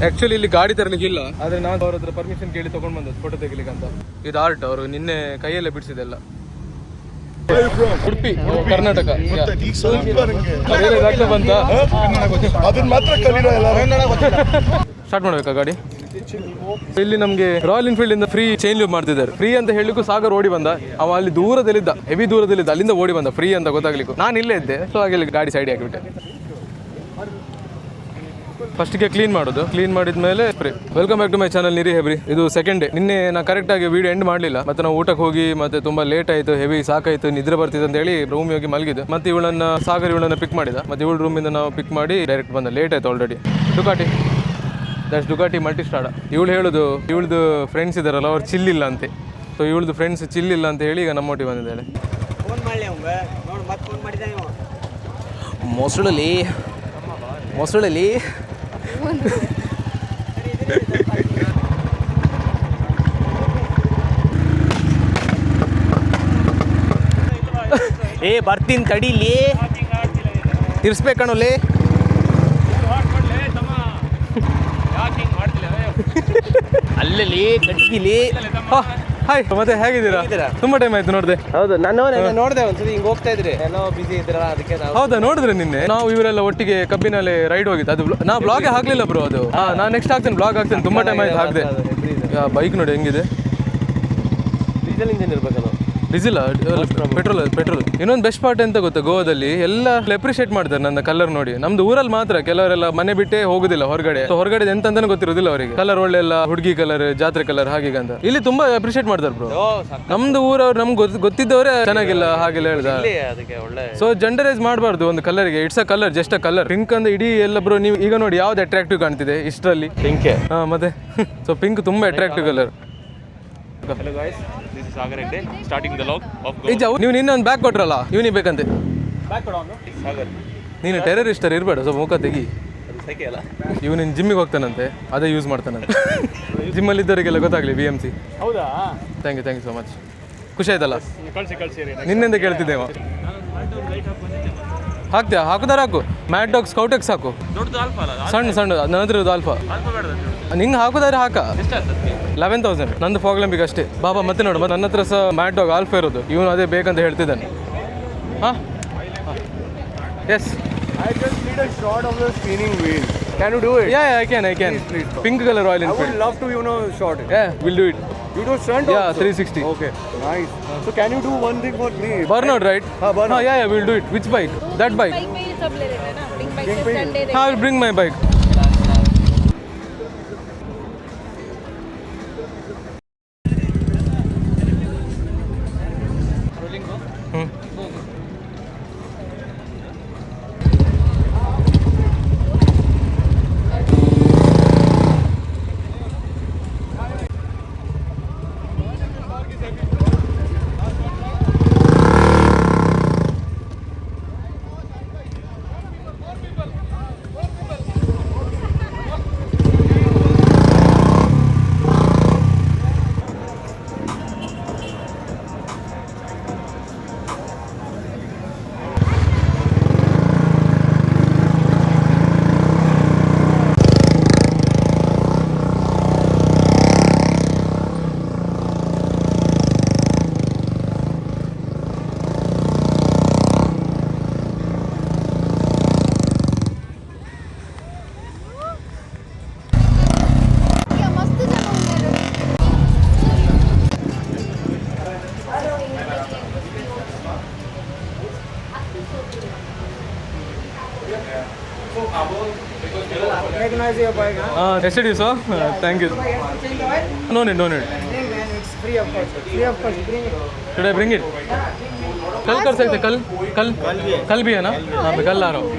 Actually ಇಲ್ಲಿ ಗಾಡಿ ತರಲಿಕ್ಕೆ ಇಲ್ಲ, ಆದ್ರೆ ನಾನು ಅವ್ರ ಹತ್ರ ಪರ್ಮಿಷನ್ ಕೇಳಿ ತಗೊಂಡ್ ಬಂದದ್ದು ಫೋಟೋ ತೆಗಿಲಿಕ್ಕೆ ಅಂತ. ಇದು ಆರ್ಟ್ ಅವರು ನಿನ್ನೆ ಕೈಯಲ್ಲೇ ಬಿಡಿಸಿದೆಲ್ಲ. ಉಡುಪಿ, ಕರ್ನಾಟಕ. ಸ್ಟಾರ್ಟ್ ಮಾಡ್ಬೇಕಾ ಗಾಡಿ? ಇಲ್ಲಿ ನಮ್ಗೆ ರಾಯಲ್ ಎನ್ಫೀಲ್ಡ್ ಇಂದ ಫ್ರೀ ಚೈನ್ ಲೂಪ್ ಮಾಡ್ತಿದ್ದಾರೆ. ಫ್ರೀ ಅಂತ ಹೇಳಿಕ್ಕೂ ಸಾಗರ್ ಓಡಿ ಬಂದ. ಅವ ಅಲ್ಲಿ ದೂರದಲ್ಲಿದ್ದ, ಹೆವಿ ದೂರದಲ್ಲಿದ್ದ, ಅಲ್ಲಿಂದ ಓಡಿ ಬಂದ ಫ್ರೀ ಅಂತ ಗೊತ್ತಾಗ್ಲಿಕ್ಕೂ. ನಾನು ಇಲ್ಲೇ ಇದ್ದೆ, ಸೊ ಹಾಗೆ ಗಾಡಿ ಸೈಡ್ ಹಾಕಿಬಿಟ್ಟೆ. ಫಸ್ಟ್ಗೆ ಕ್ಲೀನ್ ಮಾಡೋದು, ಕ್ಲೀನ್ ಮಾಡಿದ್ಮೇಲೆ spray. Welcome back to my channel Niri Hebri. ಇದು ಸೆಕೆಂಡ್ ಡೇ. ನಿನ್ನೆ ನಾನು ಕರೆಕ್ಟ್ ಆಗಿ ವಿಡಿಯೋ ಎಂಡ್ ಮಾಡಲಿಲ್ಲ. ಮತ್ತೆ ನಾವು ಊಟಕ್ಕೆ ಹೋಗಿ ಮತ್ತೆ ತುಂಬಾ ಲೇಟ್ ಆಯಿತು, ಹೆವಿ ಸಾಕಾಯಿತು, ನಿದ್ರೆ ಬರ್ತಿದೆ ಅಂತ ಹೇಳಿ ರೂಮ್ ಹೋಗಿ ಮಲಗಿದ್ದು. ಮತ್ತೆ ಇವಳನ್ನ ಪಿಕ್ ಮಾಡಿದ. ಮತ್ತೆ ಇವಳು ರೂಮಿಂದ ನಾವು ಪಿಕ್ ಮಾಡಿ ಡೈರೆಕ್ಟ್ ಬಂದ. ಲೇಟ್ ಆಯ್ತು already. Ducati, that's Ducati Multistrada. ಇವಳು ಹೇಳೋದು ಇವಳದು ಫ್ರೆಂಡ್ಸ್ ಇದಾರಲ್ಲ, ಅವ್ರು ಚಿಲ್ ಇಲ್ಲ ಅಂತೆ. ಸೊ ಇವಳದು ಫ್ರೆಂಡ್ಸ್ ಚಿಲ್ ಇಲ್ಲ ಅಂತ ಹೇಳಿ ಈಗ ನಮ್ಮೊಟ್ಟಿಗೆ ಬಂದಿದ್ದಾಳೆ. ಮೊಸಳಲ್ಲಿ ಬರ್ತೀನಿ ತಡೀಲಿ, ತಿರ್ಸ್ಬೇಕಣಲ್ಲಿ. ಅಲ್ಲಲ್ಲಿ ಕಟ್ಟಿಲಿ. ಹಾಯ್, ಮತ್ತೆ ಹೇಗಿದ್ದೀರಾ? ತುಂಬಾ ಟೈಮ್ ಆಯ್ತು ನೋಡಿದೆ. ಹೌದು, ನಾನು ನೋಡಿದೆ ಒಂದ್ಸರಿ ಹಿಂಗ್ ಹೋಗ್ತಾ ಇದ್ರಿ, ಏನೋ ಬಿಸಿ ಇದ್ರಲ್ಲ ಅದಕ್ಕೆ. ಹೌದಾ, ನೋಡಿದ್ರೆ ನಿನ್ನೆ ನಾವು ಇವರೆಲ್ಲ ಒಟ್ಟಿಗೆ ಕಬ್ಬಿನಲ್ಲಿ ರೈಡ್ ಹೋಗಿದ್ದು. ಅದು ನಾ ಬ್ಲಾಗ್ ಹಾಕ್ಲಿಲ್ಲ ಬ್ರೋ. ಅದು ನಾನು ನೆಕ್ಸ್ಟ್ ಹಾಕ್ತೇನೆ, ಬ್ಲಾಗ್ ಹಾಕ್ತೇನೆ. ತುಂಬಾ ಟೈಮ್ ಆಯ್ತು ಹಾಕ್ದೆ. ಬೈಕ್ ನೋಡಿ ಹೆಂಗಿದೆ. ಡೀಸೆಲ್ ಇಂಜಿನ್ ಇರ್ಬೇಕಲ್ಲ, ಡೀಸೆಲ್ ಪೆಟ್ರೋಲ್. ಇನ್ನೊಂದು ಬೆಸ್ಟ್ ಪಾರ್ಟ್ ಅಂತ ಗೊತ್ತಾ, ಗೋವಾದಲ್ಲಿ ಎಲ್ಲ ಅಪ್ರಿಷಿಯೇಟ್ ಮಾಡ್ತಾರೆ ನನ್ನ ಕಲರ್ ನೋಡಿ. ನಮ್ದು ಊರಲ್ಲಿ ಮಾತ್ರ ಕೆಲವರೆಲ್ಲ ಮನೆ ಬಿಟ್ಟೆ ಹೋಗುದಿಲ್ಲ ಹೊರಗಡೆ ಎಂತ ಅಂತಾನೆ ಗೊತ್ತಿರೋದಿಲ್ಲ ಅವರಿಗೆ. ಕಲರ್ ಒಳ್ಳೆಲ್ಲ ಹುಡುಗಿ ಕಲರ್, ಜಾತ್ರೆ ಕಲರ್ ಹಾಗೆ ಅಂತ. ಇಲ್ಲಿ ತುಂಬಾ ಅಪ್ರಿಷಿಯೇಟ್ ಮಾಡ್ತಾರೆ ಬ್ರೋ. ನಮ್ದು ಊರವ್ರು ನಮ್ಗೆ ಗೊತ್ತಿದ್ದವರೇ ಚೆನ್ನಾಗಿಲ್ಲ ಹಾಗೆಲ್ಲ ಹೇಳ್ದ. ಸೊ ಜೆಂಡರೈಸ್ ಮಾಡಬಾರ್ದು ಒಂದು ಕಲರ್ಗೆ. It's a colour, just a colour. Pink ಅಂದ್ರೆ ಇಡೀ ಎಲ್ಲ ಬ್ರೋ. ನೀವು ಈಗ ನೋಡಿ ಯಾವ್ದು ಅಟ್ರಾಕ್ಟಿವ್ ಕಾಣ್ತಿದೆ ಇಷ್ಟರಲ್ಲಿ? ಪಿಂಕ್. ಮತ್ತೆ ಸೊ ಪಿಂಕ್ ತುಂಬಾ attractive colour. Hello guys, this is Sagar Hegde, starting the vlog of Goa. ನೀವು ಇನ್ನೊಂದು ಬ್ಯಾಗ್ ಕೊಟ್ರಲ್ಲ, ಇವನಿಗೆ ಬೇಕಂತೆ ಬ್ಯಾಗ್ ಕೊಡೋನು. ಸಾಗರ್, ನೀನು ಟೆರರಿಸ್ಟರ್ ಇರಬೇಡ, ಸ್ವಲ್ಪ ಮುಖ ತೆಗಿ. ಅದು ಸೈಕೆ ಅಲ್ಲ. ಇವನು ಜಿಮ್ಮಿಗೆ ಹೋಗ್ತಾನಂತೆ, ಅದೇ ಯೂಸ್ ಮಾಡ್ತಾನಂತೆ. ಜಿಮ್ಮಲ್ಲಿ ಇದ್ದವರಿಗೆಲ್ಲ ಗೊತ್ತಾಗಲಿ. BMC. ಹೌದಾ? Thank you so much. ಖುಷಿ ಆಯ್ತಲ್ಲ? ಕಳಿಸಿ. ನಿನ್ನೆಂದ ಕೇಳ್ತಿದ್ದೇವ. ಹಾಕ್ತೀಯಾ? ಹಾಕುದಾರ ಹಾಕು. ಮ್ಯಾಟ್ ಡಾಗ್ ಸ್ಕೌಟ್ ಎಕ್ಸ್ ಹಾಕು. ದೊಡ್ಡದು ಆಲ್ಫಾ ಅಲ್ಲ? ಸಣ್ಣ ನನ್ನ ಹತ್ರ ಇರೋದು ಆಲ್ಫಾ. ನಿಂಗೆ ಹಾಕೋದಾರೆ ಹಾಕ. 11,000. ನಂದು ಫಾಗ್ಲಂಬಿಗೆ ಅಷ್ಟೇ. ಬಾಬಾ ಮತ್ತೆ ನೋಡು, ಮತ್ತೆ ನನ್ನ ಹತ್ರ ಸಹ ಮ್ಯಾಟ್ ಡಾಗ್ ಆಲ್ಫಾ ಇರೋದು. ಇವನು ಅದೇ ಬೇಕಂತ ಹೇಳ್ತಿದ್ದಾನೆ. ಹಾಂ, S. I just need a shot of the spinning wheel. Can you do it? Yeah, I can. Please. Pink color Royal Enfield. I would love to, shot it. Yeah, we'll do it. You do stunt? Yeah, also? 360. Okay, nice. So can you do one thing for me? Burnout, right? Burnout. Yeah, we'll do it. Which bike? That bike. Bike में ये सब ले लेते हैं ना. Pink bike से stunt दे देंगे. I will bring my bike. Recognize your bike, huh? Yesterday, sir. Thank you. No need. It's free of cost. Bring it. Should I bring it? कल कर सकते? कल भी है ना? हाँ, मैं कल आ रहा हूँ.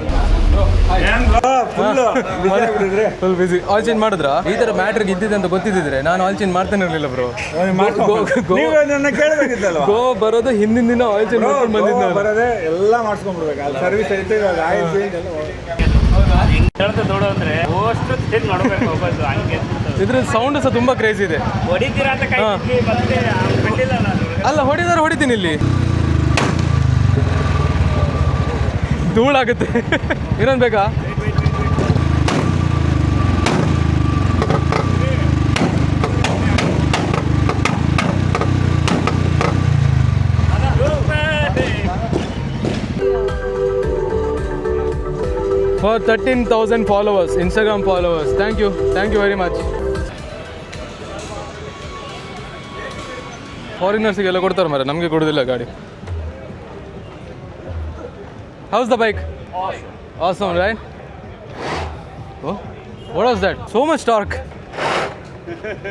ಫುಲ್ ಬಿಸಿ. ಆಯಿಲ್ ಚೇಂಜ್ ಮಾಡಿದ್ರ? ಈ ತರ ಮ್ಯಾಟ್ರಿಗೆ ಇದ್ದಿದೆ ಅಂತ ಗೊತ್ತಿದ್ದಿದ್ರೆ ನಾನು ಆಯಿಲ್ ಚೇಂಜ್ ಮಾಡ್ತಾನೆ ಇರಲಿಲ್ಲ ಬ್ರೋ. ಗೋವಾ ಬರೋದು ಹಿಂದಿನ ದಿನ ಆಯಿಲ್ ಚೇಂಜ್ ಮಾಡ್ಕೊಂಡು ಬಂದಿದ್ದೆ. ಬರೋದೇ ಎಲ್ಲ ಮಾಡಿಸ್ಕೊಂಡ್ಬಿಡ್ಬೇಕು. ಅಲ್ಲಿ ಸರ್ವಿಸ್ ಐತೆ, ಇವಾಗ ಆಯಿಲ್ ಚೇಂಜ್ ಎಲ್ಲ ದೊಡ್ಡ ಅಂದ್ರೆ ಅಷ್ಟು ಚೇಂಜ್ ಮಾಡಬೇಕು. ಹಂಗೆ ಇದ್ರ ಸೌಂಡ್ ಸಹ ತುಂಬಾ ಕ್ರೇಜ್ ಇದೆ. ಹೊಡಿತೀರಾ ಅಂತ ಕೈ ಮತ್ತೆ ಬಿಟ್ಟಿಲ್ಲ ನಾನು. ಅಲ್ಲ, ಹೊಡಿತೀನಿ ಇಲ್ಲಿ. ಧೂಳಾಗುತ್ತೆ. ಇನ್ನೊಂದು ಬೇಕಾ? for 13,000 followers, Instagram followers. Thank you very much. ಫಾರಿನರ್ಸಿಗೆಲ್ಲ ಕೊಡ್ತಾರೆ ಮಾರೆ, ನಮಗೆ ಕೊಡೋದಿಲ್ಲ ಗಾಡಿ. How's the bike? Awesome, right? Oh, what was that? So much torque.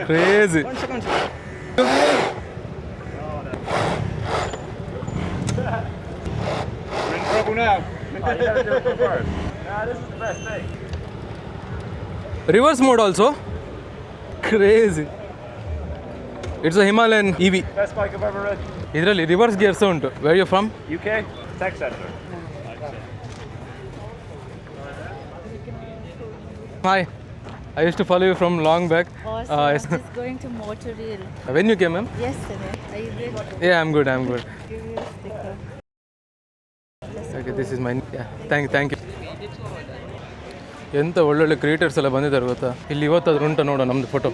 Crazy. Reverse mode also. Crazy. It's a Himalayan EV. Best bike I've ever ridden. ಇದರಲ್ಲಿ reverse gears ಉಂಟು. Where are you from? UK? Texas. Hi. I used to follow you from long back. Awesome. Yes. Just going to Motorreel When you came, ma'am? yesterday. Are you good? Yeah, I'm good. Give you a sticker. Okay, this is mine. Yeah, thank you. ಎಂತ ಒಳ್ಳೊಳ್ಳೆ creators ಎಲ್ಲ ಬಂದಿದ್ದಾರೆ ಗೊತ್ತಾ. ಇಲ್ಲಿ ಇವತ್ತಾದ್ರೂ ಉಂಟು ನೋಡೋ ನಮ್ಮದು photo.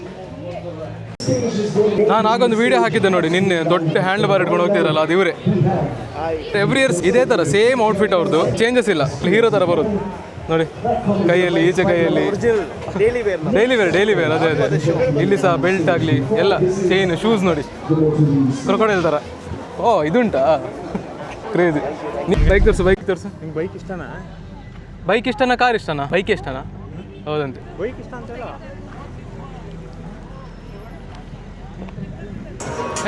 ನಾನು ಆಗೊಂದು ವಿಡಿಯೋ ಹಾಕಿದ್ದೆ ನೋಡಿ ನಿನ್ನೆ, ದೊಡ್ಡ ಹ್ಯಾಂಡ್ ಬಾರ್ ಇಟ್ಕೊಂಡು ಹೋಗ್ತಿರಲ್ಲ, ಅದು ಇವರೇ. ಎವ್ರಿ ಇಯರ್ಸ್ ಇದೇ ಥರ ಸೇಮ್ ಔಟ್ಫಿಟ್ ಅವ್ರದ್ದು, ಚೇಂಜಸ್ ಇಲ್ಲ, ಹೀರೋ ಥರ ಬರೋದು ನೋಡಿ. ಕೈಯಲ್ಲಿ ಈಚೆ ಕೈಯಲ್ಲಿ ಡೈಲಿ ವೇರ್ ಅದೇ ಇಲ್ಲಿ ಸಹ ಬೆಲ್ಟ್ ಆಗಲಿ ಎಲ್ಲ ಚೈನ್, ಶೂಸ್ ನೋಡಿ ಕ್ರೊಕೊಡೈಲ್ ಥರ. ಓ ಇದುಂಟಾ, ಕ್ರೇಜಿ. ಬೈಕ್ ತೋರಿಸು. ನಿಂಗೆ ಬೈಕ್ ಇಷ್ಟನಾ? ಬೈಕ್ ಇಷ್ಟನಾ ಕಾರ್ ಇಷ್ಟನಾ? ಬೈಕ್ ಇಷ್ಟನಾ? ಹೌದಂತೆ. ಬೈಕ್ ಇಷ್ಟ ಅಂತಲ್ಲ.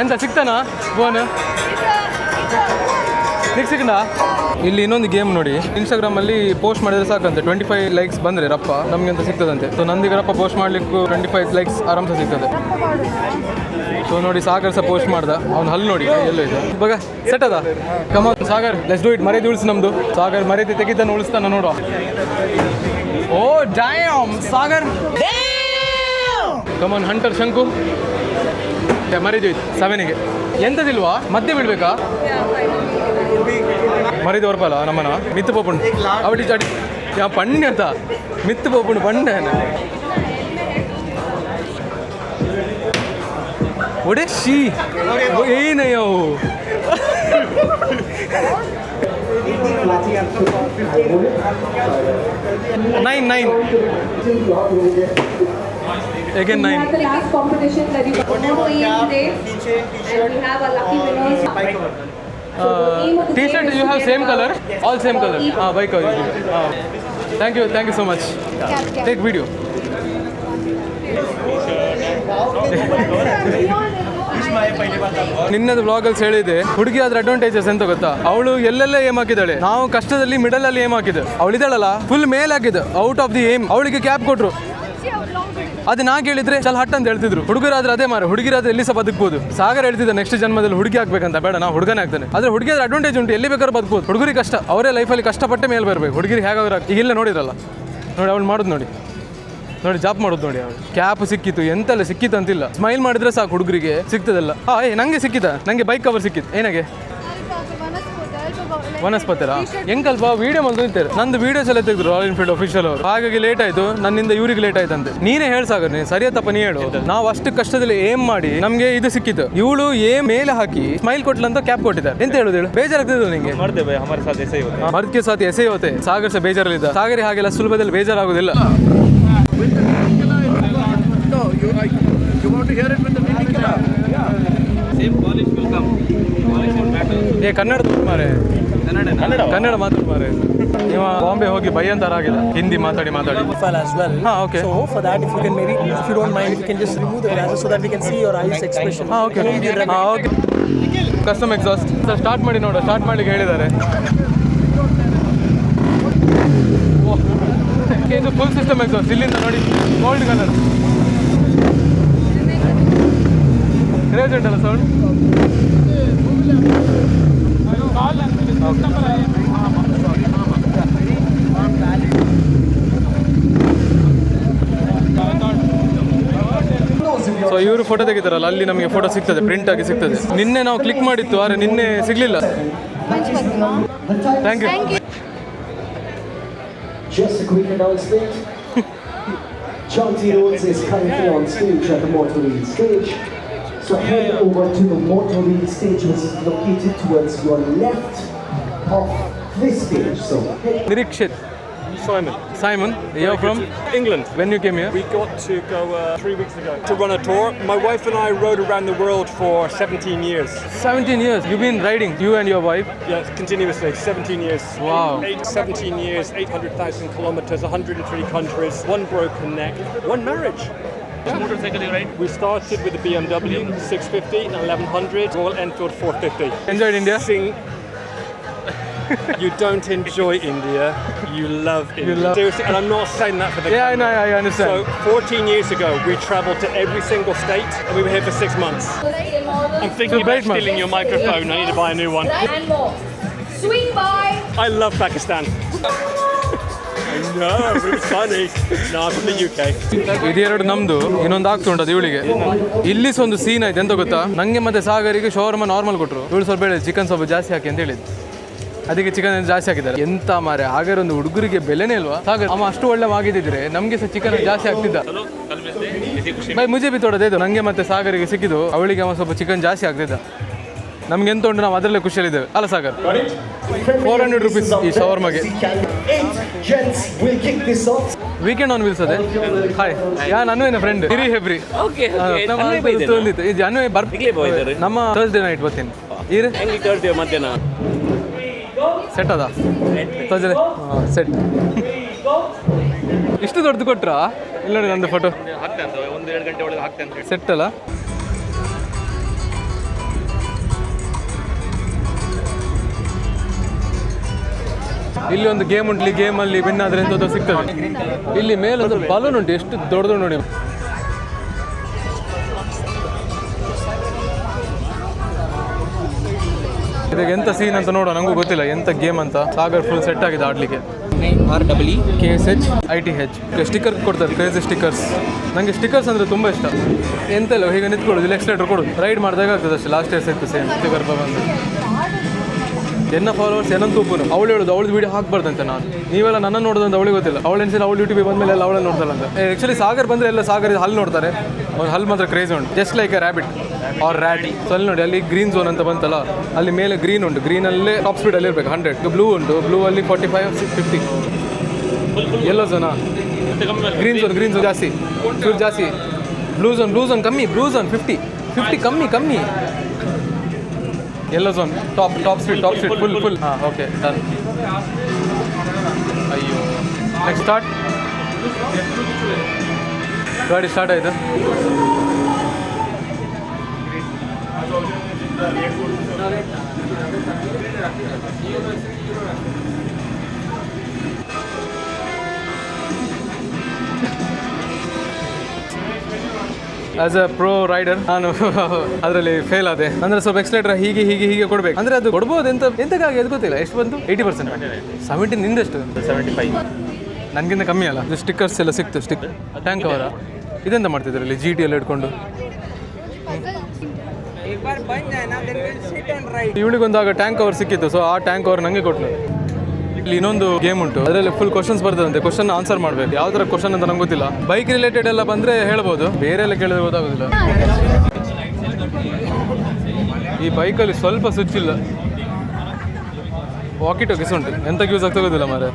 ಎಂತ ಸಿಗ್ತಾನಾ ಫೋನ್? ಸಿಕ್ಕಂಡ. ಇಲ್ಲಿ ಇನ್ನೊಂದು ಗೇಮ್ ನೋಡಿ, ಇನ್ಸ್ಟಾಗ್ರಾಮಲ್ಲಿ ಪೋಸ್ಟ್ ಮಾಡಿದ್ರೆ ಸಾಕಂತೆ 25 ಲೈಕ್ಸ್ ಬಂದರೆ ರಪ್ಪ ನಮಗೆ ಅಂತ ಸಿಗ್ತದಂತೆ. ಸೊ ನಂದೀಗ ರಪ್ಪ ಪೋಸ್ಟ್ ಮಾಡ್ಲಿಕ್ಕೂ 25 ಲೈಕ್ಸ್ ಆರಾಮ್ಸೆ ಸಿಗ್ತದೆ. ಸೊ ನೋಡಿ ಸಾಗರ್ ಸಹ ಪೋಸ್ಟ್ ಮಾಡ್ದ, ಅವ್ನು ಹಲ್ಲು ನೋಡಿ ಎಲ್ಲೋ ಇದೆ ಇವಾಗ ಸೆಟ್ ಅದ. ಕಮಾನ್ ಸಾಗರ್, ಲೆಟ್ಸ್ ಡೂ ಇಟ್. ಮರ್ಯಾದೆ ಉಳಿಸಿ ನಮ್ಮದು. ಸಾಗರ್ ಮರ್ಯಾದೆ ತೆಗಿತಾನೆ ಉಳಿಸ್ತಾನ ನೋಡುವ. ಓ ಡ್ಯಾಮ್ ಸಾಗರ್, ಕಮಾನ್ ಹಂಟರ್ ಶಂಕು. ಮರಿದು 7ಗೆ ಎಂತದಿಲ್ವಾ? ಮಧ್ಯೆ ಬಿಡ್ಬೇಕಾ? ಮರಿದು ಹೊರಪಲ್ಲ ನಮ್ಮನ ಮಿತ್ತು ಪೋಪುಂಡು ಅವಡಿ ಚಾಡಿ ಯಾ ಪಣ್ಯತ ಮಿತ್ತು ಪೋಪುಂಡು ಪಂಡ ಒಡೆ ಶೀ ಏನಯ್ಯವು 9 Again 9. We have the last competition that you today, and we have a lucky winners. T-shirt you have same color? All same color? Bike color. Thank you so much. Take video. ನಿನ್ನದು ವ್ಲಾಗಲ್ಲಿ ಹೇಳಿದೆ, ಹುಡುಗಿ ಆದ್ರೆ advantages ಎಂತ ಗೊತ್ತಾ? ಅವಳು ಎಲ್ಲೆಲ್ಲ aim ಹಾಕಿದ್ದಾಳೆ. ನಾವು ಕಷ್ಟದಲ್ಲಿ ಮಿಡಲ್ ಅಲ್ಲಿ ಏಮ್ ಹಾಕಿದೆ, ಅವಳಿದ್ದಾಳಲ್ಲ ಫುಲ್ ಮೇಲ್ ಹಾಕಿದ್ದು, ಔಟ್ ಆಫ್ ದಿ ಏಮ್. ಅವಳಿಗೆ ಕ್ಯಾಪ್ ಕೊಟ್ರು. ಅದು ನಾ ಕೇಳಿದ್ರೆ ಚಲ್ ಹಟ್ ಅಂತ ಹೇಳ್ತಿದ್ರು. ಹುಡುಗರಾದ್ರೆ ಅದೇ ಮಾರ, ಹುಡುಗಿರಾದ್ರೆ ಎಲ್ಲಿ ಸಹ ಬದುಕಬಹುದು. ಸಾಗರ್ ಹೇಳ್ತಿದ್ದ ನೆಕ್ಸ್ಟ್ ಜನ್ಮದಲ್ಲಿ ಹುಡುಗಿ ಆಗ್ಬೇಕಂತ. ಬೇಡ, ನಾ ಹುಡುಗನೇ ಆಗ್ತಾನೆ. ಆದ್ರೆ ಹುಡುಗಿಯಾದ್ರೆ ಅಡ್ವಾಂಟೇಜ್ ಉಂಟು, ಎಲ್ಲಿ ಬೇಕಾದ್ರೂ ಬದುಕಬಹುದು. ಹುಡುಗರಿಗೆ ಕಷ್ಟ, ಅವರೇ ಲೈಫಲ್ಲಿ ಕಷ್ಟಪಟ್ಟೆ ಮೇಲೆ ಬರಬೇಕು. ಹುಡುಗಿರಿಗೆ ಹೇಗಾದ್ರೆ ಈಗಿಲ್ಲ ನೋಡಿರಲ್ಲ ನೋಡಿ, ಅವಳು ಮಾಡೋದು ನೋಡಿ ಜಾಬ್ ಮಾಡೋದು ನೋಡಿ. ಅವಳು ಕ್ಯಾಪ್ ಸಿಕ್ಕಿತ್ತು, ಎಂತೆಲ್ಲ ಸಿಕ್ಕಿತ್ತು ಅಂತಿಲ್ಲ. ಸ್ಮೈಲ್ ಮಾಡಿದ್ರೆ ಸಾಕು ಹುಡುಗರಿಗೆ ಸಿಗ್ತದಲ್ಲ. ನಂಗೆ ಸಿಕ್ಕಿದ, ನಂಗೆ ಬೈಕ್ ಕವರ್ ಸಿಕ್ಕಿತ್ತು. ಏನಾಗೆ ವನಸ್ಪತಿರ ಹೆಂಗಲ್ಪ ವಿಡಿಯೋ ಮಾಡ್ತಿರ್ತಾರೆ. ನಂದು ವಿಡಿಯೋಸ್ ಎಲ್ಲ ತೆಗೆದ್ರು ರಾಯಲ್ ಎನ್ಫೀಲ್ಡ್ ಅಫಿಷಿಯಲ್ ಅವರು. ಹಾಗಾಗಿ ಲೇಟ್ ಆಯ್ತು, ನನ್ನಿಂದ ಇವ್ರಿಗೆ ಲೇಟ್ ಆಯ್ತಂತೆ. ನೀನೇ ಹೇಳ್ಸಾಗರ್, ನೀನು ಸರಿಯ ತಪ್ಪ ನೀ ಹೇಳು. ನಾವು ಅಷ್ಟು ಕಷ್ಟದಲ್ಲಿ ಏಮ್ ಮಾಡಿ ನಮ್ಗೆ ಇದು ಸಿಕ್ಕಿತ್ತು. ಇವಳು ಏಮ್ ಮೇಲೆ ಹಾಕಿ ಸ್ಮೈಲ್ ಕೊಟ್ಲಂತ ಕ್ಯಾಪ್ ಕೊಟ್ಟಿದ್ದಾರೆ. ಎಂತ ಹೇಳುದು ಹೇಳು? ಬೇಜಾರಾಗ್ತಿದ್ರು ನಿಂಗೆ? ಮರ್ದಕ್ಕೆ ಸಾಥ್ ಎಸೆ ಹೋತೆ. ಸಾಗರ್ ಸಹ ಬೇಜಾರಲ್ಲಿದ್ದ. ಸಾಗರಿ ಹಾಗೆಲ್ಲ ಸುಲಭದಲ್ಲಿ ಬೇಜಾರಾಗುದಿಲ್ಲ. ಏ ಕನ್ನಡ ಮಾರೆ, ಕನ್ನಡ ಮಾತಾಡು ಮಾರೆ. ನೀವು ಬಾಂಬೆ ಹೋಗಿ ಬೈ ಅಂತಾರ ಆಗಿದೆ, ಹಿಂದಿ ಮಾತಾಡಿ as well. Okay. So for that, if you can maybe, if you don't mind, if you can just remove the glasses so that we can see your eyes expression. Okay custom exhaust sir start ಮಾಡಿ ನೋಡ. Start ಮಾಡ್ಲಿಕ್ಕೆ ಹೇಳಿದ್ದಾರೆ. ಇದು full system exhaust. ಇಲ್ಲಿಂದ ನೋಡಿ gold colour craze ಉಂಟಲ್ಲ sound. So ಇವರು photo ತೆಗಿತಾರಲ್ಲ, ಅಲ್ಲಿ ನಮಗೆ ಫೋಟೋ ಸಿಗ್ತದೆ, ಪ್ರಿಂಟ್ ಆಗಿ ಸಿಗ್ತದೆ. ನಿನ್ನೆ ನಾವು ಕ್ಲಿಕ್ ಮಾಡಿತ್ತು, ಆದರೆ ನಿನ್ನೆ ಸಿಗ್ಲಿಲ್ಲ. Thank you. Just a quick announcement. John T. Rhodes is currently on stage at the Motorreel stage. So head over to the Motorreel stage, which is located towards your left of this stage. So ನಿರೀಕ್ಷಿತ್ Simon. Simon, you're from England. when you came here? We got to go 3 weeks ago to run a tour. My wife and I rode around the world for 17 years. 17 years. You've been riding, you and your wife. Yes, continuously, 17 years. Wow. 17 years, 800,000 kilometers, 103 countries, one broken neck, one marriage. Motorcycle you ride? We started with the BMW 650 and 1100, Royal Enfield 450. Enjoyed India? You don't enjoy India, you love India. love- Seriously, and I'm not saying that for the Yeah, I know, camera. I understand. So 14 years ago, we traveled to every single state and we were here for 6 months. I'm thinking great, about man. stealing your microphone. I need to buy a new one. And more. Swing by. I love Pakistan. I know, it was funny. No, I'm from the UK. ಇದೆರಡು ನಮ್ದು ಇನ್ನೊಂದು ಆಗ್ತುಂಟು ಅದು ಇವಳಿಗೆ ಇಲ್ಲಿ ಒಂದು scene ಆಯ್ತು ಎಂತ ಗೊತ್ತಾ, ನಂಗೆ ಮತ್ತೆ ಸಾಗರಿಗೆ ಶೋರ್ಮ ನಾರ್ಮಲ್ ಕೊಟ್ಟರು, ಇವಳು ಸ್ವಲ್ಪ ಹೇಳಿ ಚಿಕನ್ ಸ್ವಲ್ಪ ಜಾಸ್ತಿ ಹಾಕಿ ಅಂತ ಹೇಳಿದ್ದು, ಅದಕ್ಕೆ ಚಿಕನ್ ಜಾಸ್ತಿ ಹಾಕಿದ್ದಾರೆ. ಎಂತ ಮಾರೆ, ಹಾಗಾದ್ರೆ ಒಂದು ಹುಡುಗರಿಗೆ ಬೆಲೆನೇ ಇಲ್ವಾ? ಸಾಗರ್ ಅವ ಅಷ್ಟು ಒಳ್ಳೆ ಆಗಿದ್ದಿದ್ರೆ ನಮಗೆ ಸಹ ಚಿಕನ್ ಜಾಸ್ತಿ ಆಗ್ತಿದ್ದ. ಬೈ ಮುಜೆ ಬಿ ತೊಡೋದು ನಂಗೆ ಮತ್ತೆ ಸಾಗರಿಗೆ ಸಿಕ್ಕಿದ್ದು, ಅವಳಿಗೆ ಅವ ಸ್ವಲ್ಪ ಚಿಕನ್ ಜಾಸ್ತಿ ಆಗ್ತಿದ್ದ. ನಮ್ಗೆ ಎಂತ ಉಂಟು, ನಾವು ಅದರಲ್ಲೇ ಖುಷಿಯಲ್ಲಿದ್ದೇವೆ ಅಲ್ಲ ಸಾಗರ್. 400 rupees ಈ ಶವರ್ಮಗೆ. 8 gents will kick this off. Weekend on wheels ಅದೇ. ಹಾಯ್, ಯಾ ನಾನು ನನ್ನ ಫ್ರೆಂಡ್ ಹಿರಿ ಹೆಬ್ರಿ. ಇದು ಅನ್ವಯ ನಮ್ಮ ಥರ್ಸ್ಡೇ ನೈಟ್ ಬರ್ತೀನಿ. ಇರು ಮಧ್ಯಾಹ್ನ ಸೆಟ್ ಅದ ಥರ್ಸ್ಡೇ ಸೆಟ್. ಇಷ್ಟು ದೊಡ್ಡದು ಕೊಟ್ರಾ? ಇಲ್ಲ ನೋಡಿ ನಂದು ಫೋಟೋ ಹಾಕ್ತೆ ಅಂತ 1-2 ಗಂಟೆ ಒಳಗೆ ಹಾಕ್ತೆ ಅಂತ. ಸೆಟ್ ಅಲ್ಲ. ಇಲ್ಲಿ ಒಂದು ಗೇಮ್ ಉಂಟು, ಈ ಗೇಮಲ್ಲಿ ವಿನ್ ಆದರೆ ಎಂಥದ್ದು ಸಿಗ್ತದೆ. ಇಲ್ಲಿ ಮೇಲೆ ಒಂದು ಬಲೂನ್ ಉಂಟು, ಎಷ್ಟು ದೊಡ್ಡದು ನೋಡಿ. ಇದಕ್ಕೆ ಎಂಥ ಸೀನ್ ಅಂತ ನೋಡೋ, ನನಗೂ ಗೊತ್ತಿಲ್ಲ ಎಂಥ ಗೇಮ್ ಅಂತ. ಸಾಗರ್ ಫುಲ್ ಸೆಟ್ ಆಗಿದೆ ಆಡಲಿಕ್ಕೆ. REEKSH ಸ್ಟಿಕ್ಕರ್ ಕೊಡ್ತಾರೆ, ಕ್ರೇಜಿ ಸ್ಟಿಕ್ಕರ್ಸ್. ನನಗೆ ಸ್ಟಿಕ್ಕರ್ಸ್ ಅಂದರೆ ತುಂಬ ಇಷ್ಟ. ಎಂತ ಇಲ್ಲ, ಹೀಗೆ ನಿಂತ್ಕೊಳ್ಳೋದು, ಇಲ್ಲಿ ಎಕ್ಸ್ಲೇಟರ್ ಕೊಡೋದು, ರೈಡ್ ಮಾಡಿದಾಗ ಆಗ್ತದೆ ಅಷ್ಟೇ. ಲಾಸ್ಟ್ ಇಯರ್ಸ್ ಇತ್ತು ಸೇಮ್ ಸ್ಟಿಕ್ಕರ್ ಬಂದು. ಎನ್ನ ಫಾಲೋವರ್ಸ್ ಏನಂತ ಒಬ್ಬನು ಅವಳು ಹೇಳೋದು, ಅವಳದು ವೀಡಿಯೋ ಹಾಕ್ಬಾರ್ದಂತೆ. ನಾನು ನೀವೆಲ್ಲ ನನ್ನ ನೋಡೋದಂತ ಅವಳಿಗೆ ಗೊತ್ತಿಲ್ಲ. ಅವಳು ಎನ್ಸಿಲ್ಲ, ಅವಳು ಯೂಟ್ಯೂಬಿಗೆ ಬಂದಮೇಲೆ ಎಲ್ಲ ಅವಳನ್ನು ನೋಡ್ತಾಳೆ ಅಂತ. ಆ್ಯಕ್ಚುಲಿ ಸಾಗರ್ ಬಂದರೆ ಎಲ್ಲ ಸಾಗರ್ ಹಲ್ ನೋಡ್ತಾರೆ. ಅವ್ರು ಹಲ್ ಮಾತ್ರ ಕ್ರೇಜ್ ಉಂಟು, just like a rabbit or rat. So ಅಲ್ಲಿ ನೋಡಿ, ಅಲ್ಲಿ ಗ್ರೀನ್ ಝೋನ್ ಅಂತ ಬಂತಲ್ಲ, ಅಲ್ಲಿ ಮೇಲೆ ಗ್ರೀನ್ ಉಂಟು, ಗ್ರೀನಲ್ಲೇ ಟಾಪ್ ಸ್ಪೀಡಲ್ಲಿ ಇರಬೇಕು 100. ಬ್ಲೂ ಉಂಟು, ಬ್ಲೂ ಅಲ್ಲಿ 45, 50. ಎಲ್ಲೋ ಝೋನಾ? ಗ್ರೀನ್ ಝೋನ್ ಜಾಸ್ತಿ, ಚೂರು ಜಾಸ್ತಿ. ಬ್ಲೂ ಝೋನ್ ಕಮ್ಮಿ, ಬ್ಲೂ ಝೋನ್ 50 ಕಮ್ಮಿ. ಎಲ್ಲೋ ಝೋನ್ ಟಾಪ್ ಸ್ಪೀಡ್ ಫುಲ್. ಹಾಂ, ಓಕೆ, ಡನ್. ಅಯ್ಯೋ, ನೆಕ್ಸ್ಟ್ ಸ್ಟಾರ್ಟ್. ಗಾಡಿ ಸ್ಟಾರ್ಟ್ ಆಯಿತು. ಆಸ್ ಅ ಪ್ರೋ ರೈಡರ್ ನಾನು ಅದರಲ್ಲಿ ಫೇಲ್ ಆದೆ. ಅಂದರೆ ಸ್ವಲ್ಪ ಎಕ್ಸ್ಲೇಟರ್ ಹೀಗೆ ಕೊಡಬೇಕು. ಅಂದರೆ ಅದು ಕೊಡ್ಬೋದು, ಎಂತಕ್ಕಾಗಿ ಅದು ಗೊತ್ತಿಲ್ಲ. ಎಷ್ಟು ಬಂತು? 80%. 70 ನಿಂದೆಷ್ಟು? 75. ನನಗಿಂತ ಕಮ್ಮಿ ಅಲ್ಲ. ಇದು ಸ್ಟಿಕ್ಕರ್ಸ್ ಎಲ್ಲ ಸಿಕ್ತು. ಟ್ಯಾಂಕ್ ಅವರ ಇದೆಂತ ಮಾಡ್ತಿದ್ರು ಇಲ್ಲಿ GT ಎಲ್ಲ ಇಟ್ಕೊಂಡು. ಇವಳಿಗೊಂದಾಗ ಟ್ಯಾಂಕ್ ಕವರ್ ಸಿಕ್ಕಿತ್ತು, ಸೊ ಆ ಟ್ಯಾಂಕ್ ಕವರ್ ನನಗೆ ಕೊಟ್ಟಳು. ಇಲ್ಲಿ ಇನ್ನೊಂದು ಗೇಮ್ ಉಂಟು, ಅದರಲ್ಲಿ ಫುಲ್ ಕ್ವಶನ್ಸ್ ಬರ್ತದಂತೆ. ಕ್ವಶನ್ ಆನ್ಸರ್ ಮಾಡಬೇಕು. ಯಾವ ಥರ ಕ್ವಶನ್ ಅಂತ ನಂಗೆ ಗೊತ್ತಿಲ್ಲ. ಬೈಕ್ ರಿಲೇಟೆಡ್ ಎಲ್ಲ ಬಂದರೆ ಹೇಳ್ಬೋದು, ಬೇರೆ ಎಲ್ಲ ಕೇಳಿದ್ರೆ ಗೊತ್ತಾಗೋದಿಲ್ಲ. ಈ ಬೈಕಲ್ಲಿ ಸ್ವಲ್ಪ ಸ್ವಿಚ್ ಇಲ್ಲ. ವಾಕಿ ಟಾಕೀಸ್ ಉಂಟು, ಎಂತ ಯೂಸ್ ಆಗ್ತಾಗೋದಿಲ್ಲ ಮಾರೆ.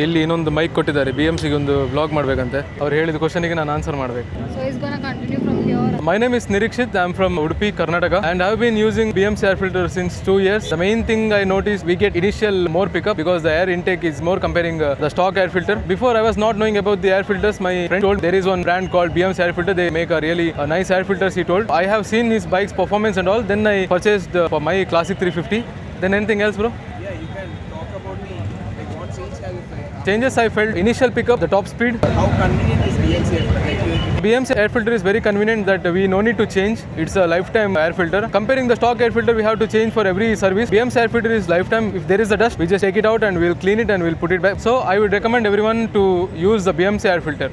ಇಲ್ಲಿ ಇನ್ನೊಂದು ಮೈಕ್ ಕೊಟ್ಟಿದ್ದಾರೆ, BMCಗೆ ಒಂದು ಬ್ಲಾಗ್ ಮಾಡಬೇಕಂತೆ. ಅವ್ರು ಹೇಳಿದ ಕ್ವಶನಿಗೆ ನಾನು ಆನ್ಸರ್ ಮಾಡಬೇಕು. So it's gonna continue from here. My name is Nirikshit. I'm from Udupi, Karnataka, and I've been using BMC air filter since 2 years. The main thing I noticed, we get initial more pickup because the air intake is more comparing the stock air filter. Before I was not knowing about the air filters. My friend told there is one brand called BMC air filter. They make a really nice air filters, he told. I have seen his bike's performance and all. Then I purchased for my Classic 350. Then anything else, bro? Changes I felt: initial pickup, the top speed. How convenient is BMC air filter? BMC air filter is very convenient that we no need to change. It's a lifetime air filter. Comparing the stock air filter, we have to change for every service. BMC air filter is lifetime. If there is a dust, we just take it out and we'll clean it and we'll put it back. So I would recommend everyone to use the BMC air filter.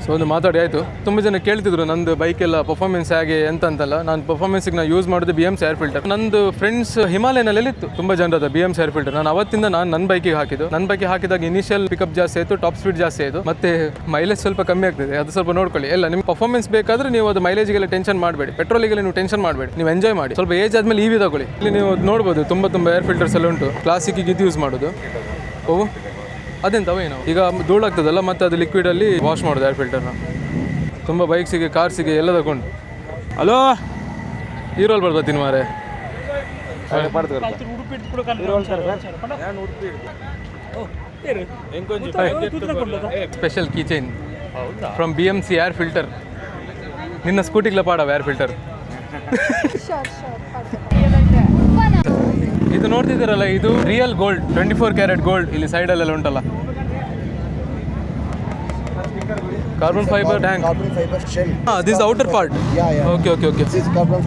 So ಒಂದು ಮಾತಾಡಿ ಆಯಿತು. ತುಂಬ ಜನ ಕೇಳ್ತಿದ್ರು ನಂದು ಬೈಕೆಲ್ಲ performance ಹೇಗೆ ಎಂತ ಅಂತಲ್ಲ. ನಾನು ಪರ್ಫಾರ್ಮೆನ್ಸಿಗೆ ನಾನು ಯೂಸ್ ಮಾಡೋದು BMC ಏರ್ ಫಿಲ್ಟರ್. ನಂದು ಫ್ರೆಂಡ್ಸ್ ಹಿಮಾಲಯನಲ್ಲಿ ಇತ್ತು ತುಂಬ ಜನರದ BMC ಏರ್ ಫಿಲ್ಟರ್. ನಾನು ಅವತ್ತಿಂದ ನನ್ನ ಬೈಕಿಗೆ ಹಾಕಿದ್ದು. ನನ್ನ ಬೈಕಿಗೆ ಹಾಕಿದಾಗ ಇನಿಷಿಯಲ್ ಪಿಕಪ್ ಜಾಸ್ತಿ ಆಯಿತು, ಟಾಪ್ ಸ್ಪೀಡ್ ಜಾಸ್ತಿ ಆಯಿತು, ಮತ್ತೆ ಮೈಲೇಜ್ ಸ್ವಲ್ಪ ಕಮ್ಮಿ ಆಗ್ತದೆ. ಅದು ಸ್ವಲ್ಪ ನೋಡ್ಕೊಳ್ಳಿ. ಎಲ್ಲ ನಿಮ್ಮ ಪರ್ಫಾರ್ಮೆನ್ಸ್ ಬೇಕಾದ್ರೆ ನೀವು ಅದು ಮೈಲೇಜ್ಗೆಲ್ಲ ಟೆನ್ಷನ್ ಮಾಡಬೇಡಿ, ಪೆಟ್ರೋಲಿಗೆಲ್ಲ ನೀವು ಟೆನ್ಷನ್ ಮಾಡಬೇಡಿ, ನೀವು ಎಂಜಾಯ್ ಮಾಡಿ. ಸ್ವಲ್ಪ ಏಜ್ ಆದಮೇಲೆ EV ತಗೊಳ್ಳಿ. ಇಲ್ಲಿ ನೀವು ನೋಡ್ಬೋದು ತುಂಬ ಏರ್ ಫಿಲ್ಟರ್ಸ್ ಎಲ್ಲ ಉಂಟು. ಕ್ಲಾಸಿಕ್ಕಿಗೆ ಇದು ಯೂಸ್ ಮಾಡೋದು. ಓಹ್ ಅದೆಂತವ ಏನು ಈಗ ಧೂಳಾಗ್ತದಲ್ಲ, ಮತ್ತೆ ಅದು ಲಿಕ್ವಿಡಲ್ಲಿ ವಾಶ್ ಮಾಡೋದು ಏರ್ ಫಿಲ್ಟರ್ನ. ತುಂಬ ಬೈಕ್ಸಿಗೆ ಕಾರ್ಸಿಗೆ ಎಲ್ಲ ತಗೊಂಡು. ಹಲೋ ಈರೋಲ್ ಬರ್ತೀನಿ ಮಾರೆ. Special key chain from BMC air filter. ನಿನ್ನ ಸ್ಕೂಟಿಗ್ಲ ಪಾಡವ ಏರ್ ಫಿಲ್ಟರ್. ಇದು ನೋಡ್ತಿದ್ದೀರಲ್ಲ, ಇದು ರಿಯಲ್ ಗೋಲ್ಡ್, 24 ಕ್ಯಾರೆಟ್ ಗೋಲ್ಡ್. ಇಲ್ಲಿ ಸೈಡಲ್ಲೆಲ್ಲ ಉಂಟಲ್ಲ carbon fiber tank. Carbon fiber shell. This is the outer part. Yeah. Okay. This is carbon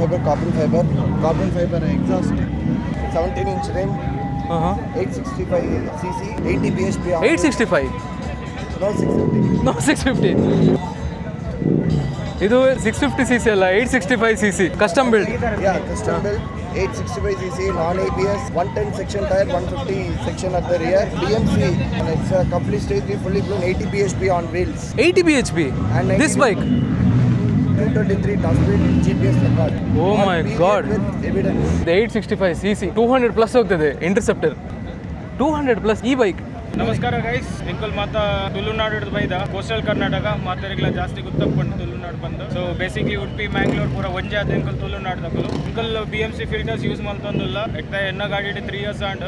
fiber exhaust. 17-inch rim. 865 cc. 80 bhp. 865. No 650. No 650. ಇದು 650 cc ಅಲ್ಲ, 865 cc. Custom build. Yeah, custom build. 865 cc, non-ABS, 110 section tire, 150 section at the rear. BMC, and it's a complete stage fully blown 80 bhp on wheels. 80 bhp. And This bike. 223 top speed GPS record. Oh my God. With evidence. The 865 cc 200 plus ಹೋಗ್ತದೆ. Interceptor 200 plus ಈ bike. ನಮಸ್ಕಾರ guys, ಎಂಕಲ್ ಮಾತ ತುಳುನಾಡು ಹಿಡಿದು ಬೈದ coastal Karnataka ಮಾತಾರಿಗೆಲ್ಲ ಜಾಸ್ತಿ ಗೊತ್ತಾಗ್ಕೊಂಡು ತುಳುನಾಡು ಬಂದು. So basically Udupi Mangalore ಪೂರ ಒಂಜೆ ಆದ ಎಂಕಲ್ ತುಳುನಾಡು ತಗೊಳ್ಳು ಎಂಕಲ್ BMC ಫಿಲ್ಟರ್ಸ್ ಯೂಸ್ ಮಾಡ್ತಂದಿಲ್ಲ. ಎಕ್ಟ ಎನ್ನ ಗಾಡಿ 3 years ಆಂಡ್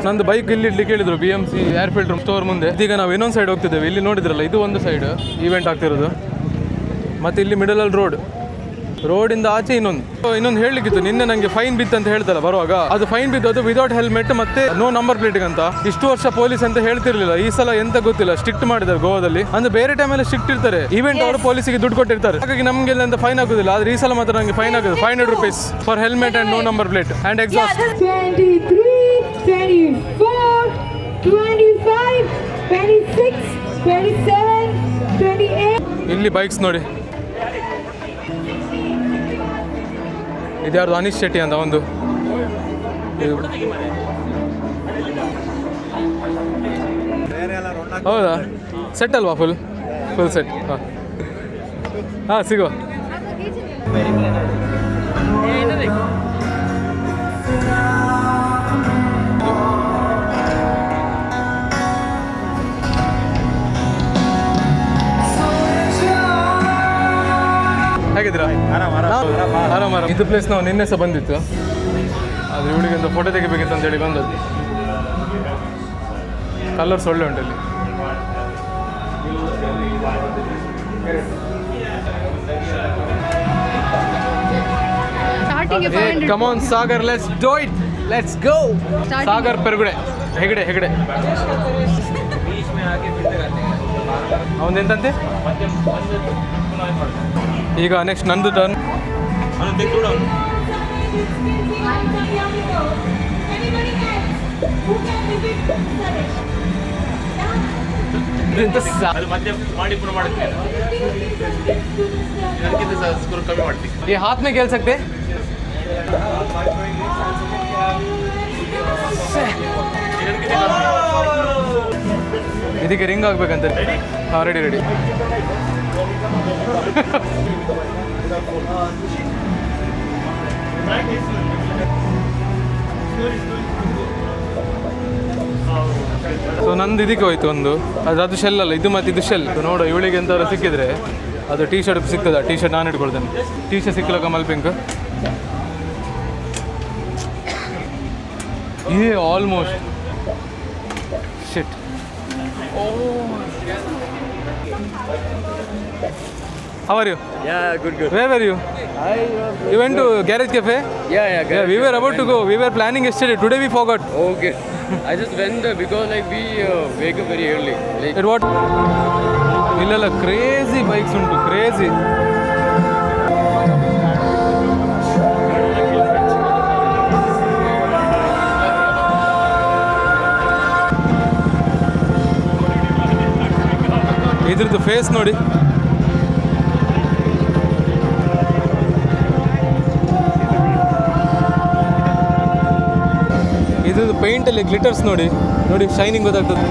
ನಂದು ಬೈಕ್ ಇಲ್ಲಿ ಇಡ್ಲಿಕ್ಕೆ ಹೇಳಿದ್ರು BMC ಏರ್ ಫಿಲ್ಟರ್ ಸ್ಟೋರ್ ಮುಂದೆ. ಈಗ ನಾವು ಇನ್ನೊಂದು ಸೈಡ್ ಹೋಗ್ತಿದ್ದೇವೆ. ಇಲ್ಲಿ ನೋಡಿದ್ರಲ್ಲ, ಇದು ಒಂದು ಸೈಡ್ ಈವೆಂಟ್ ಆಗ್ತಿರೋದು, ಮತ್ತು ಇಲ್ಲಿ ಮಿಡಲಲ್ಲಿ ರೋಡಿಂದ ಆಚೆ ಇನ್ನೊಂದು ಹೇಳಲಿಕ್ಕಿತ್ತು. ನಿನ್ನೆ ನನಗೆ ಫೈನ್ ಬಿತ್ತು ಅಂತ ಹೇಳ್ತಲ್ಲ ಬರುವಾಗ, ಅದು ಫೈನ್ ಬಿದ್ದು ಅದು ವಿದೌಟ್ ಹೆಲ್ಮೆಟ್ ಮತ್ತೆ ನೋ ನಂಬರ್ ಪ್ಲೇಟಿಗೆ ಅಂತ. ಇಷ್ಟು ವರ್ಷ ಪೊಲೀಸ್ ಅಂತ ಹೇಳ್ತಿರ್ಲಿಲ್ಲ, ಈ ಸಲ ಎಂತ ಗೊತ್ತಿಲ್ಲ ಸ್ಟ್ರಿಕ್ಟ್ ಮಾಡಿದ್ದಾರೆ ಗೋವಾದಲ್ಲಿ. ಅಂದ್ರೆ ಬೇರೆ ಟೈಮಲ್ಲಿ ಸ್ಟ್ರಿಕ್ಟ್ ಇರ್ತಾರೆ, ಈವೆಂಟ್ ಅವರು ಪೊಲೀಸಿಗೆ ದುಡ್ಡು ಕೊಟ್ಟಿರ್ತಾರೆ, ಹಾಗಾಗಿ ನಮಗೆಲ್ಲ ಅಂತ ಫೈನ್ ಆಗೋದಿಲ್ಲ. ಆದ್ರೆ ಈ ಸಲ ಮಾತ್ರ ನನಗೆ ಫೈನ್ ಆಗೋದು 500 rupees for helmet and no number plate and exhaust. 23, 24, 25, 26, 27, 28. ಇಲ್ಲಿ ಬೈಕ್ಸ್ ನೋಡಿ, ಇದ್ಯಾರ್ದು ಅನೀಶ್ ಶೆಟ್ಟಿ ಅಂತ ಒಂದು. ಹೌದಾ, ಸೆಟ್ ಅಲ್ವಾ? Full set. ಹಾಂ ಸಿಗುವ. ಹೇಗಿದ್ದೀರಾ? ಆರಾಮ. ಇದು ಪ್ಲೇಸ್ ನಾವು ನಿನ್ನೆ ಸಹ ಬಂದಿತ್ತು, ಅದು ಇವಳಿಗೆ ಒಂದು ಫೋಟೋ ತೆಗಿಬೇಕಿತ್ತು ಅಂತೇಳಿ ಬಂದದ್ದು. ಕಲರ್ಸ್ ಒಳ್ಳೆ ಉಂಟು ಇಲ್ಲಿ. Come on Sagar, let's do it, let's go. Sagar Pergude Hegde ಅವನದೆಂತಂತೆ. ಈಗ ನೆಕ್ಸ್ಟ್ ನಂದು ಟರ್ನ್. ये हाथ में खेल सकते. ಇದಕ್ಕೆ ರಿಂಗ್ ಆಗ್ಬೇಕಂತ. ಹಾಂ ರೆಡಿ. ಸೊ ನಂದು ಇದಕ್ಕೆ ಹೋಯ್ತು ಒಂದು, ಅದು ಶೆಲ್ ಅಲ್ಲ, ಇದು ಮತ್ತು ಇದು ಶೆಲ್. ನೋಡು, ಇವಳಿಗೆ ಎಂಥವ್ರು ಸಿಕ್ಕಿದ್ರೆ ಅದು ಟೀ ಶರ್ಟ್ ಸಿಗ್ತದೆ. ಟೀ ಶರ್ಟ್ ನಾನು ಇಟ್ಕೊಳ್ತೇನೆ. ಟೀ ಶರ್ಟ್ ಸಿಕ್ಕಿಲ್ಲ ಕಮಲ್ ಪಿಂಕ್. ಇದೇ almost shit. How are you? Yeah, good. Where were you? You went to Garage Cafe? Yeah. We were about to go. We were planning yesterday. Today we forgot. Okay. I just went because we wake up very early. At what? Illala crazy bikes untu, crazy. ಇದ್ರದ್ದು face ನೋಡಿ. ಇದ್ರದ್ದು ಪೇಂಟಲ್ಲಿ glitters ನೋಡಿ shining ಗೊತ್ತಾಗ್ತದೆ.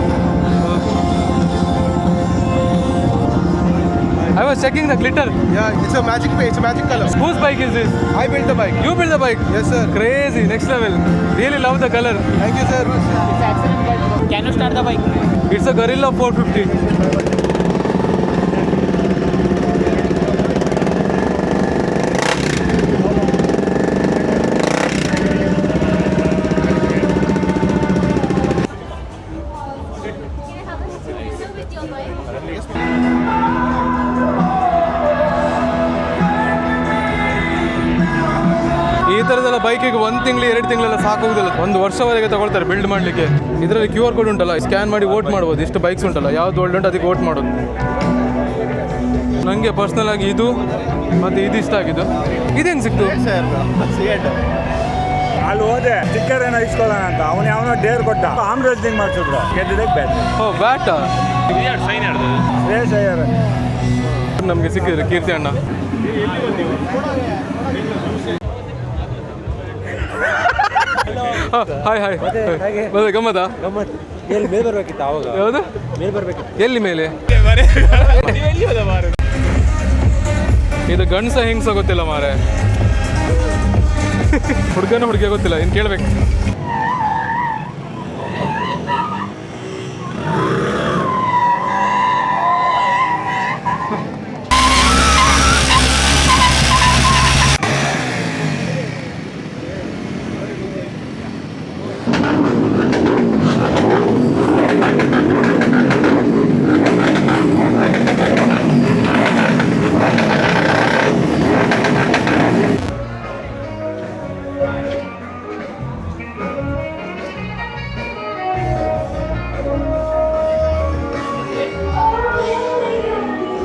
I was checking the glitter. Yeah, it's a magic paint. It's a magic color. Whose bike is this? I built the bike. You built the bike? Yes, sir. Crazy, next level. Really love the color. Thank you, sir. Can you start the bike? It's a Guerrilla 450. ಈ ಥರದೆಲ್ಲ ಬೈಕಿಗೆ 1 ತಿಂಗಳು 2 ತಿಂಗಳೆಲ್ಲ ಸಾಕಾಗೋದಿಲ್ಲ, 1 ವರ್ಷವರೆಗೆ ತಗೊಳ್ತಾರೆ build ಮಾಡಲಿಕ್ಕೆ. ಇದರಲ್ಲಿ QR code ಉಂಟಲ್ಲ, scan ಮಾಡಿ vote ಮಾಡ್ಬೋದು. ಇಷ್ಟು ಬೈಕ್ಸ್ ಉಂಟಲ್ಲ, ಯಾವ್ದು ಒಳ್ಳೆ ಉಂಟು ಅದಕ್ಕೆ ವೋಟ್ ಮಾಡೋದು. ನನಗೆ ಪರ್ಸ್ನಲ್ ಆಗಿ ಇದು ಮತ್ತು ಇದು ಇಷ್ಟ ಆಗಿದ್ದು. ಇದೇನು ಸಿಕ್ತು? ಅಲ್ಲಿ ಹೋದೆ ಸ್ಟಿಕ್ಕರ್ ಏನೋ ಇಸ್ಕೊಳ್ಳೋಣ ಅಂತ, ಅವನು ಯಾವನೋ ಡೇರ್ ಕೊಟ್ಟ, ಆಮ್ ರೇಸಿಂಗ್ ಮಾಡಿಸಿದ್ರು, ಗೆದ್ದಿದ್ದಕ್ಕೆ ಬ್ಯಾಟ್. ಓ ಬ್ಯಾಟಾ? ಸೈನ್ ಯಾರ್ದು? ರೇಸ್ ಅಯ್ಯಾರ ನಮಗೆ ಸಿಕ್ಕಿದ್ರು ಕೀರ್ತಿ ಅಣ್ಣ. Hi hi. ಮತ್ತೆ ಗಮ್ಮತ್ತಾ? ಎಲ್ಲಿ ಮೇಲೆ ಬರ್ಬೇಕಿತ್ತು ಅವಾಗ? ಯಾವುದು ಮೇಲೆ ಬರ್ಬೇಕಿತ್ತು? ಎಲ್ಲಿ ಮೇಲೆ? ಇದು ಗಂಡಸ ಹೆಂಗ್ಸ ಗೊತ್ತಿಲ್ಲ ಮಾರೆ, ಹುಡುಗನ ಹುಡುಗಿಯ ಗೊತ್ತಿಲ್ಲ, ಇನ್ನು ಕೇಳ್ಬೇಕು.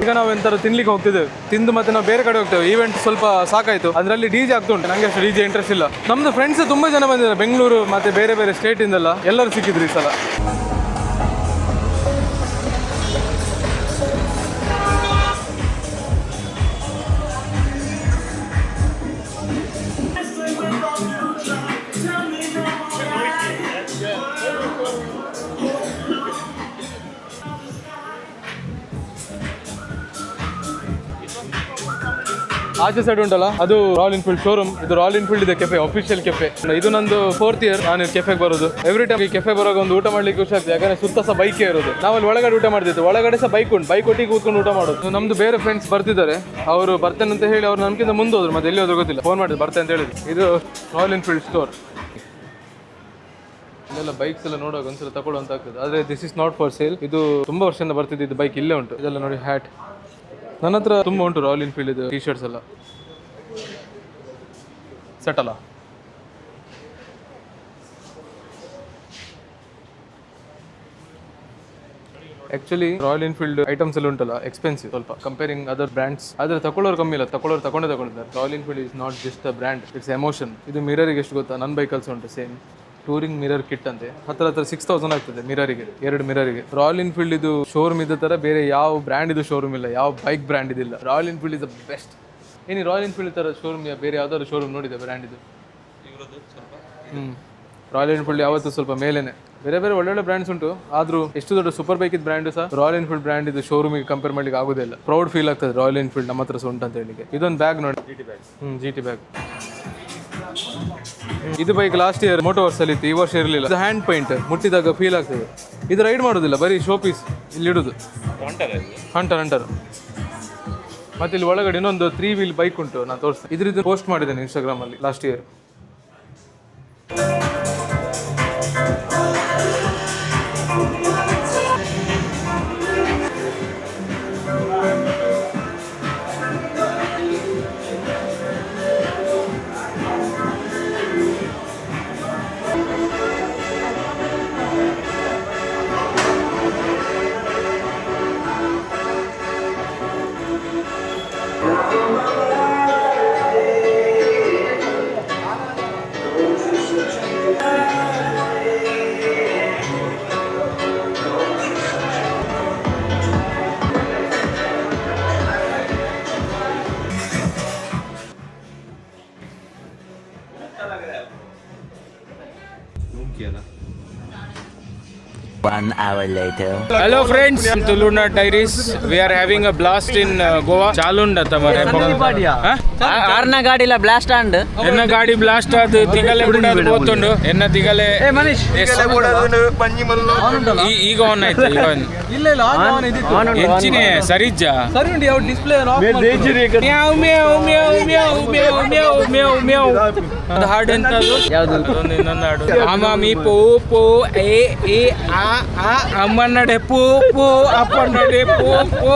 ಈಗ ನಾವು ಎಂತಾರು ತಿನ್ಲಿಕ್ಕೆ ಹೋಗ್ತಿದ್ದೇವೆ, ತಿಂದು ಮತ್ತೆ ನಾವು ಬೇರೆ ಕಡೆ ಹೋಗ್ತೇವೆ. ಈವೆಂಟ್ ಸ್ವಲ್ಪ ಸಾಕಾಯ್ತು, ಅದರಲ್ಲಿ DJ ಆಗ್ತುಂಟು. ನನಗೆ ಅಷ್ಟು DJ ಇಂಟ್ರೆಸ್ಟ್ ಇಲ್ಲ. ನಮ್ದು ಫ್ರೆಂಡ್ಸ್ ತುಂಬ ಜನ ಬಂದಿದ್ದಾರೆ, ಬೆಂಗಳೂರು ಮತ್ತೆ ಬೇರೆ ಬೇರೆ ಸ್ಟೇಟಿಂದೆಲ್ಲ, ಎಲ್ಲರೂ ಸಿಕ್ಕಿದ್ರು ಈ ಸಲ. ಆಚೆ ಸೈಡ್ ಉಂಟಲ್ಲ, ಅದು ರಾಯಲ್ ಎನ್ಫೀಲ್ಡ್ ಶೋರೂಮ್. ಇದು ರಾಯಲ್ ಎನ್ಫೀಲ್ಡ್ ಇದೆ ಕೆಫೆ, ಅಫಿಷಿಯಲ್ ಕೆಫೆ. ಇದು ನಂದು 4th ಇಯರ್ ನಾನು ಕೆಫೆಗೆ ಬರೋದು. ಎವ್ರಿ ಟೈಮ್ ಈ ಕೆಫೆ ಬರೋವಾಗ ಒಂದು ಊಟ ಮಾಡ್ಲಿಕ್ಕೆ ಖುಷಿ ಆಗ್ತದೆ, ಯಾಕಂದ್ರೆ ಸುತ್ತ ಸಹ ಬೈಕೇ ಇರೋದು. ನಾವು ಅಲ್ಲಿ ಒಳಗಡೆ ಊಟ ಮಾಡ್ತಿದ್ದೆ, ಒಳಗಡೆ ಸಹ ಬೈಕ್ ಉಂಟು, ಬೈಕ್ ಒಟ್ಟಿಗೆ ಕೂತ್ಕೊಂಡು ಊಟ ಮಾಡೋದು. ನಮ್ದು ಬೇರೆ ಫ್ರೆಂಡ್ಸ್ ಬರ್ತಿದ್ದಾರೆ, ಅವರು ಬರ್ತೇನೆ ಅಂತ ಹೇಳಿ ಅವ್ರು ನಮ್ಗಿಂತ ಮುಂದೆ ಹೋದ್ರು, ಮತ್ತೆ ಎಲ್ಲಿ ಹೋದ್ರು ಗೊತ್ತಿಲ್ಲ. ಫೋನ್ ಮಾಡಿದ್ರು ಬರ್ತೇನೆ ಅಂತ ಹೇಳಿದ್ರು. ಇದು ರಾಯಲ್ ಎನ್ಫೀಲ್ಡ್ ಸ್ಟೋರ್. ಇಲ್ಲೆಲ್ಲ ಬೈಕ್ಸ್ ಎಲ್ಲ ನೋಡುವಾಗ ಒಂದ್ಸಲ ತಗೊಳ್ಳುವಂತ ಆಗ್ತದೆ, ಆದರೆ this is not for sale. ಇದು ತುಂಬಾ ವರ್ಷದಿಂದ ಬರ್ತಿದ್ದು ಬೈಕ್ ಇಲ್ಲೇ ಉಂಟು. ಇದೆಲ್ಲ ನೋಡಿ ಹ್ಯಾಟ್, ನನ್ನ ಹತ್ರ ತುಂಬ ಉಂಟು ರಾಯಲ್ ಎನ್ಫೀಲ್ಡ್ ಇದು. T-shirts ಎಲ್ಲ ಸೆಟ್ ಅಲ್ಲ. ಆಕ್ಚುಲಿ ರಾಯಲ್ ಎನ್ಫೀಲ್ಡ್ ಐಟಮ್ಸ್ ಎಲ್ಲ ಉಂಟಲ್ಲ ಎಕ್ಸ್ಪೆನ್ಸಿವ್ ಸ್ವಲ್ಪ ಕಂಪೇರಿಂಗ್ ಅದರ್ ಬ್ರ್ಯಾಂಡ್ಸ್. ಆದರೆ ತಗೊಳ್ಳೋರು ಕಮ್ಮಿ ಇಲ್ಲ, ತಗೊಳ್ಳೋರು ತಗೊಂಡಿದ್ದಾರೆ. Royal Enfield is not just a brand, it's emotion. ಇದು ಮಿರರಿಗೆ ಎಷ್ಟು ಗೊತ್ತಾ, ನನ್ನ ಬೈಕಲ್ಸ್ ಉಂಟು ಸೇಮ್ ಟೂರಿಂಗ್ ಮಿರರ್ ಕಿಟ್ ಅಂತೆ, ಹತ್ರ 6000 ಆಗ್ತದೆ ಮಿರರಿಗೆ, 2 ಮಿರರಿಗೆ. ರಾಯಲ್ ಎನ್ಫೀಲ್ಡ್ ಇದು ಶೋರೂಮ್ ಇದ್ದ ಥರ ಬೇರೆ ಯಾವ ಬ್ರ್ಯಾಂಡ್ ಇದು ಶೋರೂಮ್ ಇಲ್ಲ, ಯಾವ ಬೈಕ್ ಬ್ರ್ಯಾಂಡ್ ಇದಿಲ್ಲ. Royal Enfield is the best. ಏನು ರಾಯಲ್ ಎನ್ಫೀಲ್ಡ್ ಥರ ಶೋರೂಮ್ ಬೇರೆ ಯಾವ್ದಾದ್ರು ಶೋರೂಮ್ ನೋಡಿದೆ ಬ್ರ್ಯಾಂಡ್ ಇದು? ರಾಯಲ್ ಎನ್ಫೀಲ್ಡ್ ಯಾವತ್ತೂ ಸ್ವಲ್ಪ ಮೇಲೇನೆ. ಬೇರೆ ಬೇರೆ ಒಳ್ಳೊಳ್ಳೆ ಬ್ರ್ಯಾಂಡ್ಸ್ ಉಂಟು, ಆದರೂ ಎಷ್ಟು ದೊಡ್ಡ ಸೂಪರ್ ಬೈಕ್ ಇದ್ದ ಬ್ರ್ಯಾಂಡ್ ಸಹ ರಾಯಲ್ ಎನ್ಫೀಲ್ಡ್ ಬ್ರ್ಯಾಂಡ್ ಇದು ಶೋರೂಮಿಗೆ ಕಂಪೇರ್ ಮಾಡ್ಲಿಕ್ಕೆ ಆಗೋದಿಲ್ಲ. ಪ್ರೌಡ್ ಫೀಲ್ ಆಗ್ತದೆ ರಾಯಲ್ ಎನ್ಫೀಲ್ಡ್ ನಮ್ಮ ಹತ್ರ ಉಂಟು ಅಂತ ಹೇಳಿಕ್ಕೆ. ಇದೊಂದು ಬ್ಯಾಗ್ ನೋಡಿ, GT ಬ್ಯಾಗ್. ಇದು ಬೈಕ್ ಲಾಸ್ಟ್ ಇಯರ್ ಮೋಟೋವರ್ಸಲ್ಲಿ ಇತ್ತು, ಈ ವರ್ಷ ಇರಲಿಲ್ಲ. ಇದು ಹ್ಯಾಂಡ್ ಪೇಂಟ್, ಮುಟ್ಟಿದಾಗ ಫೀಲ್ ಆಗ್ತದೆ. ಇದು ರೈಡ್ ಮಾಡೋದಿಲ್ಲ, ಬರೀ ಶೋ ಪೀಸ್ ಇಲ್ಲಿ ಇಡೋದು. ಹಂಟರ್. ಮತ್ತೆ ಇಲ್ಲಿ ಒಳಗಡೆ ಇನ್ನೊಂದು 3 wheel ಬೈಕ್ ಉಂಟು, ನಾನು ತೋರಿಸ್ತೀನಿ. ಇದ್ರದ್ದು ಪೋಸ್ಟ್ ಮಾಡಿದ್ದೇನೆ ಇನ್ಸ್ಟಾಗ್ರಾಮಲ್ಲಿ ಲಾಸ್ಟ್ ಇಯರ್. ಇದೆಯಲ್ಲ. 1 hour later. Hello friends, Tuluna Diaries. We are having a blast in Goa. Chalund ata mare. ಆರ್ನ ಗಾಡಿಲ ಬ್ಲಾಸ್ಟ್ ಅಂಡ್ ಎನ್ನ ಗಾಡಿ ಬ್ಲಾಸ್ಟ್ ಆದ ತಿಗಲೆ ಬಿಡೋದು ಹೋಗ್ತುಂಡು ಎನ್ನ ತಿಗಲೆ ಈಗ ಆನ್ ಆಯ್ತು ಈಗ ಇಲ್ಲ ಇಲ್ಲ ಆನ್ ಇದಿತ್ತು ಹೆಚ್ಚಿನೇ ಸರಿಜ್ಜ ಸರಿ ಉಂಟು ಯಾವ ಡಿಸ್ಪ್ಲೇ ಆಫ್ ಮ್ಯಾವ್ ಮ್ಯಾವ್ ಮ್ಯಾವ್ ಮ್ಯಾವ್ ಮ್ಯಾವ್ ಮ್ಯಾವ್ ಮ್ಯಾವ್ ಮ್ಯಾವ್ ಅದು ಹಾಡು ಎಂತದು ಅದೊಂದು ಇನ್ನೊಂದು ಹಾಡು ಅಮ್ಮಿ ಪೂ ಪೂ ಎ ಎ ಆ ಆ ಅಮ್ಮನಡೆ ಪೂ ಪೂ ಅಪ್ಪನಡೆ ಪೂ ಪೂ